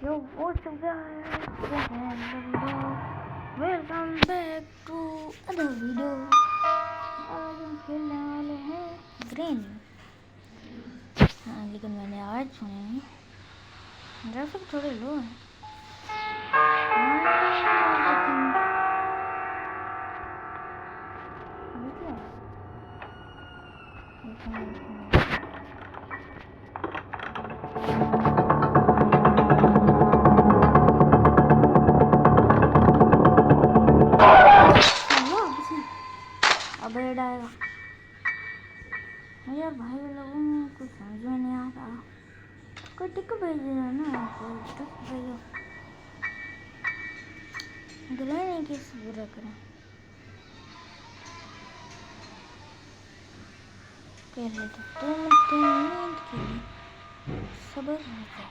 Yo, what's up guys? Welcome back to another video. आज हम खेलने वाले हैं ग्रेनी। हाँ, लेकिन मैंने आवाज़ सुनी नहीं। ग्राफिक थोड़े लो हैं। अपडेट आएगा यार भाई लोगों को कुछ समझ में नहीं आता। कोई टिक भेज देना ना, कोई टिक भेजो। ग्रेनी कैसे पूरा करें? पहले तो 2 मिनट के लिए सब्र रखो।